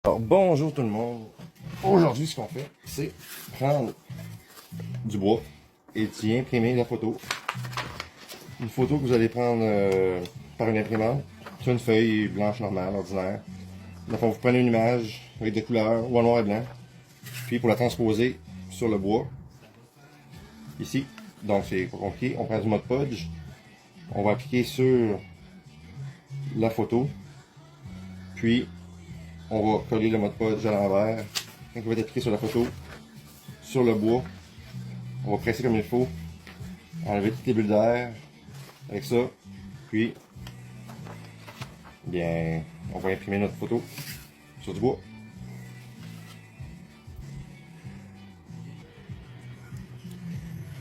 Alors bonjour tout le monde. Aujourd'hui ce qu'on fait, c'est prendre du bois et d'y imprimer la photo. Une photo que vous allez prendre par une imprimante sur une feuille blanche normale, ordinaire. Donc vous prenez une image avec des couleurs ou en noir et blanc. Puis pour la transposer sur le bois, ici, donc c'est pas compliqué, on prend du Mod Podge, on va appliquer sur la photo, puis on va coller le Mod Podge à l'envers. Quand il va être appliqué sur la photo, sur le bois, on va presser comme il faut, enlever toutes les bulles d'air avec ça, puis bien, on va imprimer notre photo sur du bois.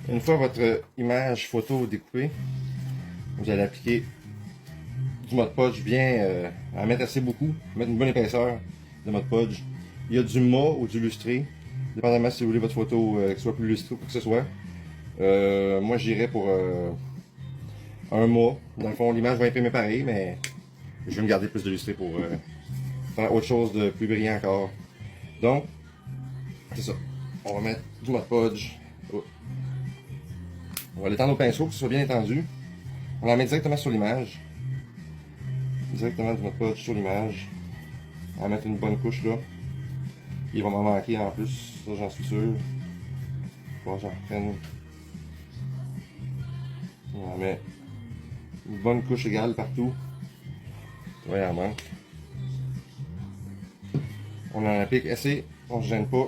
Une fois votre image photo découpée, vous allez appliquer du Mod Podge bien, à mettre assez beaucoup, mettre une bonne épaisseur de Mod Podge. Il y a du mat ou du lustré, dépendamment si vous voulez votre photo que ce soit plus lustré ou quoi que ce soit. Moi j'irais pour un mat. Dans le fond, l'image va imprimer pareil, mais je vais me garder plus de lustré pour faire autre chose de plus brillant encore. Donc, c'est ça. On va mettre du Mod Podge. On va l'étendre au pinceau pour que ce soit bien étendu. On la met directement sur l'image. Directement du Mod Podge sur l'image. On va mettre une bonne couche là. Il va m'en manquer en plus, ça j'en suis sûr. Bon, j'en reprenne. On en met une bonne couche égale partout. Ouais, il en manque. On en applique assez, on se gêne pas.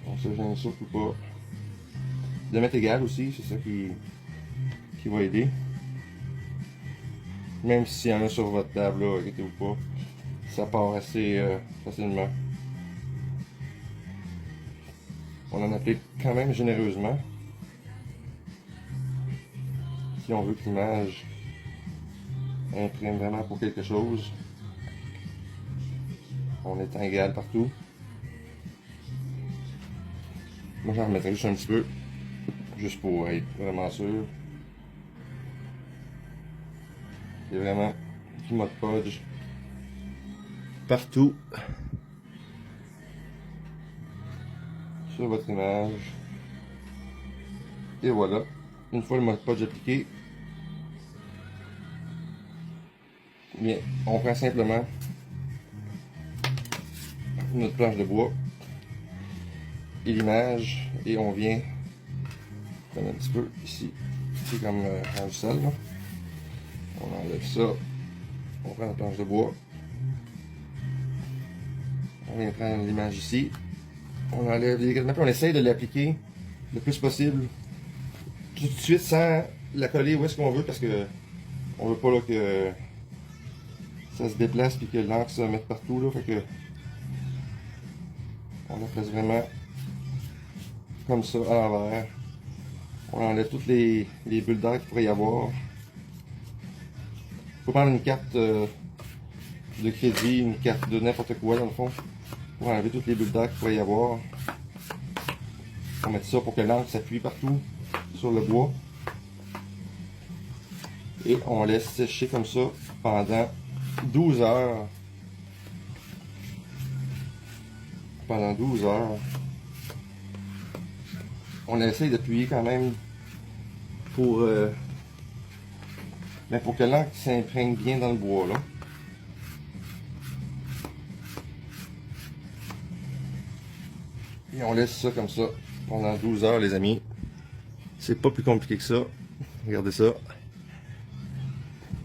On se gêne surtout pas. De mettre égal aussi, c'est ça qui va aider. Même s'il y en a sur votre table, là, inquiétez-vous pas. Ça part assez facilement. On en applique quand même généreusement. Si on veut que l'image imprime vraiment pour quelque chose, on étend égal partout. Moi j'en remettrai juste un petit peu, juste pour être vraiment sûr. C'est vraiment du Mod Podge partout sur votre image. Et voilà, une fois le Mod Podge appliqué, bien, on prend simplement notre planche de bois et l'image et on vient prendre un petit peu ici. C'est comme rendu sale là. On enlève ça, on prend la planche de bois, on vient prendre l'image ici, on enlève délicatement, puis on essaye de l'appliquer le plus possible tout de suite sans la coller où est-ce qu'on veut parce que on veut pas là, que ça se déplace puis que l'encre se mette partout là, fait que on la place vraiment comme ça à l'envers. On enlève toutes les bulles d'air qu'il pourrait y avoir. Il faut prendre une carte de crédit, une carte de n'importe quoi dans le fond, pour enlever toutes les bulles d'air qu'il pourrait y avoir. On met ça pour que l'encre s'appuie partout sur le bois. Et on laisse sécher comme ça pendant 12 heures. Pendant 12 heures. On essaye d'appuyer quand même pour que l'encre s'imprègne bien dans le bois là. Et on laisse ça comme ça pendant 12 heures les amis. C'est pas plus compliqué que ça. Regardez ça.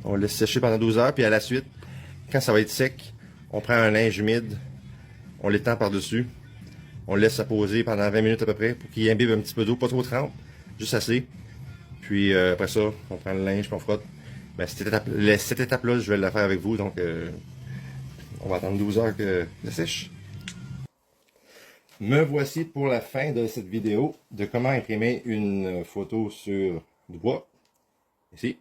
On laisse sécher pendant 12 heures puis à la suite, quand ça va être sec, on prend un linge humide, on l'étend par-dessus. On le laisse ça poser pendant 20 minutes à peu près pour qu'il imbibe un petit peu d'eau, pas trop trempe, juste assez. Puis après ça, on prend le linge et on frotte. Ben, cette étape-là, je vais la faire avec vous, donc on va attendre 12 heures que ça sèche. Me voici pour la fin de cette vidéo de comment imprimer une photo sur du bois. Ici.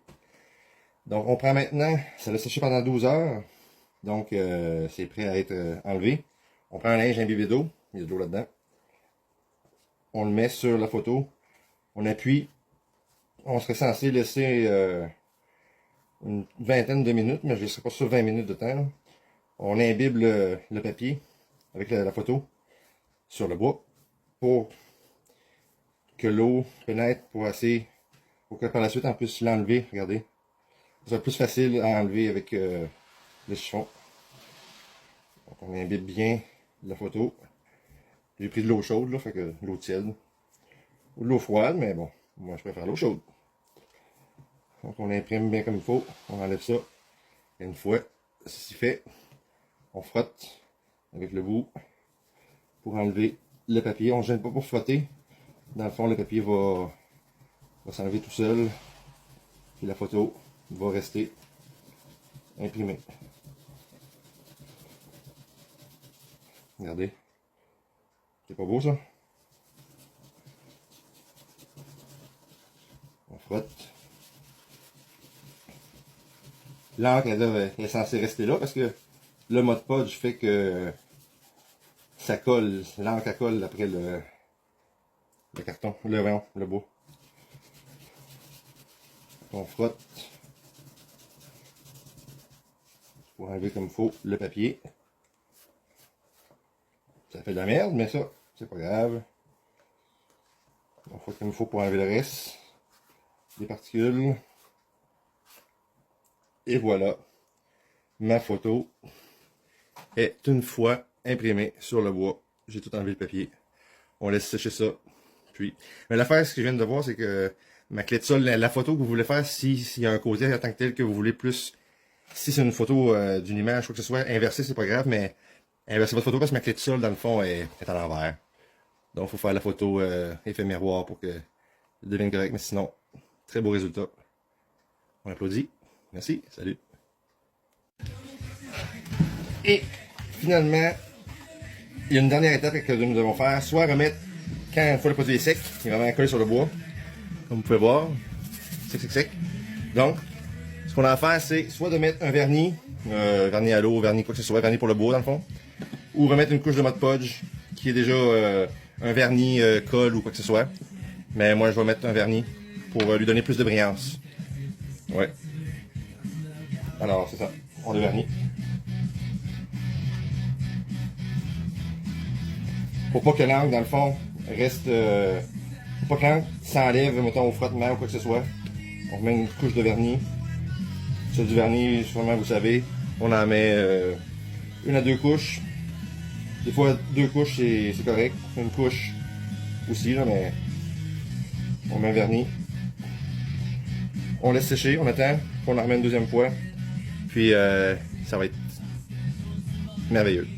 Donc on prend maintenant, ça va sécher pendant 12 heures, donc c'est prêt à être enlevé. On prend un linge imbibé d'eau, il y a de l'eau là-dedans. On le met sur la photo, on appuie, on serait censé laisser une vingtaine de minutes, mais je ne laisserai pas sur 20 minutes de temps. Là. On imbibe le papier avec la photo sur le bois pour que l'eau pénètre pour que par la suite on puisse l'enlever. Regardez. Ça va être plus facile à enlever avec le chiffon. Donc on imbibe bien la photo. J'ai pris de l'eau chaude, là, fait que de l'eau tiède. Ou de l'eau froide, mais bon, moi je préfère l'eau chaude. Donc on imprime bien comme il faut, on enlève ça. Et une fois ceci fait, on frotte avec le bout pour enlever le papier. On ne gêne pas pour frotter. Dans le fond, le papier va s'enlever tout seul. Puis la photo va rester imprimée. Regardez. C'est pas beau ça? On frotte. L'encre est censée rester là parce que le Mod Podge fait que ça colle, l'encre colle après le carton, le bois. On frotte pour enlever comme il faut le papier. Ça fait de la merde, mais ça, c'est pas grave. On frotte comme il faut pour enlever le reste des particules. Et voilà, ma photo est une fois imprimée sur le bois. J'ai tout enlevé le papier. On laisse sécher ça. Puis, mais l'affaire, ce que je viens de voir, c'est que ma clé de sol, la photo que vous voulez faire, s'il y a un côté en tant que tel que vous voulez plus, si c'est une photo d'une image, quoi que ce soit, inversée, c'est pas grave, mais inversez votre photo parce que ma clé de sol, dans le fond, est à l'envers. Donc, il faut faire la photo effet miroir pour que ça devienne correct, mais sinon, très beau résultat. On applaudit. Merci, salut. Et finalement, il y a une dernière étape que nous devons faire, soit remettre, quand une fois le produit est sec, il est vraiment collé sur le bois, comme vous pouvez voir, sec. Donc, ce qu'on a à faire, c'est soit de mettre un vernis, vernis à l'eau, vernis quoi que ce soit, vernis pour le bois dans le fond, ou remettre une couche de Mod Podge, qui est déjà un vernis colle ou quoi que ce soit. Mais moi, je vais mettre un vernis pour lui donner plus de brillance. Ouais. Alors, c'est ça. On le vernis. Pour pas que l'encre, dans le fond, reste... pour pas que l'encre s'enlève, mettons, au frottement ou quoi que ce soit. On remet une couche de vernis. C'est du vernis, sûrement vous savez. On en met une à deux couches. Des fois, deux couches, c'est correct. Une couche aussi, là, mais... On met un vernis. On laisse sécher, on attend. On en remet une deuxième fois. Puis, ça va être merveilleux.